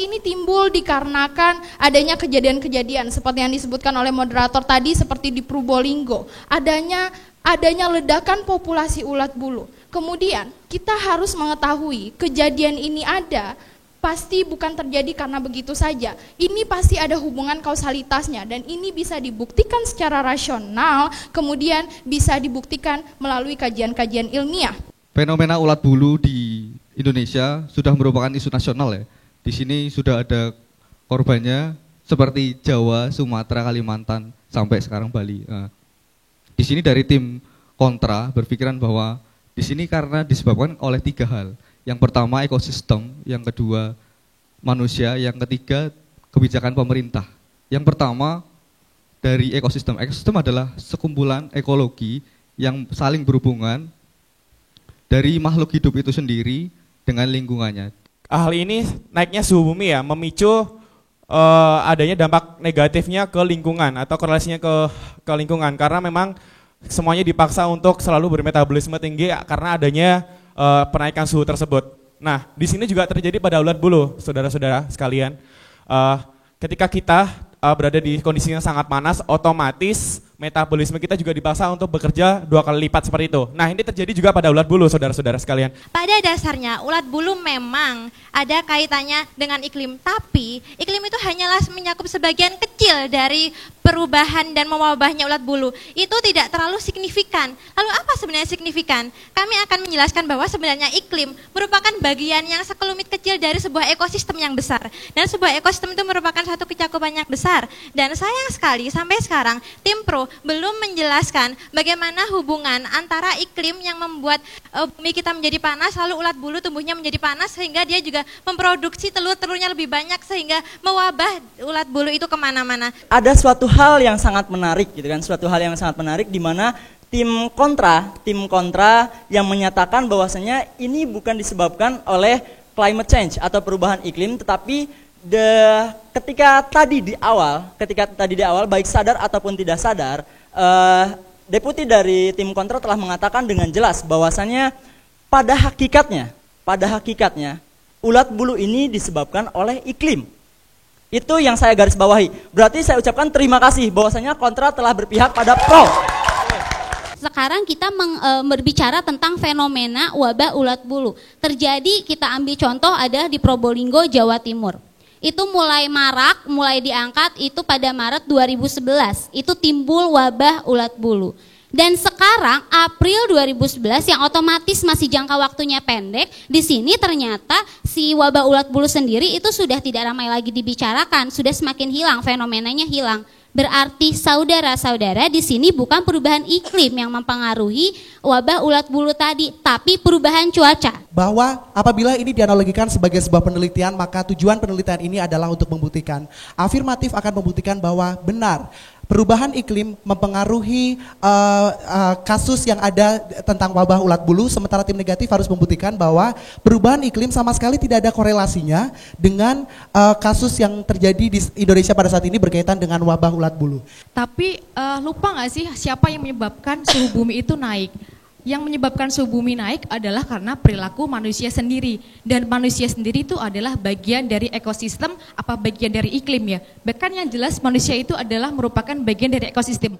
ini timbul dikarenakan adanya kejadian-kejadian seperti yang disebutkan oleh moderator tadi, seperti di Probolinggo, adanya ledakan populasi ulat bulu. Kemudian kita harus mengetahui kejadian ini ada pasti bukan terjadi karena begitu saja. Ini pasti ada hubungan kausalitasnya dan ini bisa dibuktikan secara rasional, kemudian bisa dibuktikan melalui kajian-kajian ilmiah. Fenomena ulat bulu di Indonesia sudah merupakan isu nasional ya. Di sini sudah ada korbannya seperti Jawa, Sumatera, Kalimantan, sampai sekarang Bali. Nah, di sini dari tim kontra berpikiran bahwa di sini karena disebabkan oleh 3 hal. Yang pertama ekosistem, yang kedua manusia, yang ketiga kebijakan pemerintah. Yang pertama dari ekosistem. Ekosistem adalah sekumpulan ekologi yang saling berhubungan dari makhluk hidup itu sendiri dengan lingkungannya. Hal ini naiknya suhu bumi ya memicu adanya dampak negatifnya ke lingkungan atau korelasinya ke lingkungan karena memang semuanya dipaksa untuk selalu bermetabolisme tinggi karena adanya penaikan suhu tersebut. Nah, di sini juga terjadi pada ulat bulu, saudara-saudara sekalian. Ketika kita berada di kondisi yang sangat panas, otomatis metabolisme kita juga dipaksa untuk bekerja 2 kali lipat seperti itu. Nah, ini terjadi juga pada ulat bulu, saudara-saudara sekalian. Pada dasarnya, ulat bulu memang ada kaitannya dengan iklim, tapi iklim itu hanyalah mencakup sebagian kecil dari perubahan dan mewabahnya ulat bulu. Itu tidak terlalu signifikan. Lalu apa sebenarnya signifikan? Kami akan menjelaskan bahwa sebenarnya iklim merupakan bagian yang sekelumit kecil dari sebuah ekosistem yang besar. Dan sebuah ekosistem itu merupakan satu kecakupan yang besar. Dan sayang sekali sampai sekarang tim pro belum menjelaskan bagaimana hubungan antara iklim yang membuat bumi kita menjadi panas, lalu ulat bulu tumbuhnya menjadi panas sehingga dia juga memproduksi telur-telurnya lebih banyak sehingga mewabah ulat bulu itu kemana-mana. Ada suatu hal yang sangat menarik gitu kan, suatu hal yang sangat menarik di mana tim kontra yang menyatakan bahwasanya ini bukan disebabkan oleh climate change atau perubahan iklim, tetapi ketika tadi di awal baik sadar ataupun tidak sadar, deputi dari tim kontra telah mengatakan dengan jelas bahwasannya pada hakikatnya ulat bulu ini disebabkan oleh iklim. Itu yang saya garis bawahi. Berarti saya ucapkan terima kasih bahwasanya kontra telah berpihak pada pro. Sekarang kita berbicara tentang fenomena wabah ulat bulu. Terjadi, kita ambil contoh ada di Probolinggo, Jawa Timur. Itu mulai marak, mulai diangkat itu pada Maret 2011. Itu timbul wabah ulat bulu. Dan sekarang April 2011 yang otomatis masih jangka waktunya pendek, di sini ternyata si wabah ulat bulu sendiri itu sudah tidak ramai lagi dibicarakan, sudah semakin hilang, fenomenanya hilang. Berarti saudara-saudara di sini bukan perubahan iklim yang mempengaruhi wabah ulat bulu tadi, tapi perubahan cuaca. Bahwa apabila ini dianalogikan sebagai sebuah penelitian, maka tujuan penelitian ini adalah untuk membuktikan, afirmatif akan membuktikan bahwa benar perubahan iklim mempengaruhi kasus yang ada tentang wabah ulat bulu, sementara tim negatif harus membuktikan bahwa perubahan iklim sama sekali tidak ada korelasinya dengan kasus yang terjadi di Indonesia pada saat ini berkaitan dengan wabah ulat bulu. Tapi lupa nggak sih siapa yang menyebabkan suhu bumi itu naik? Yang menyebabkan suhu bumi naik adalah karena perilaku manusia sendiri. Dan manusia sendiri itu adalah bagian dari ekosistem, apa bagian dari iklim ya. Bahkan yang jelas manusia itu adalah merupakan bagian dari ekosistem.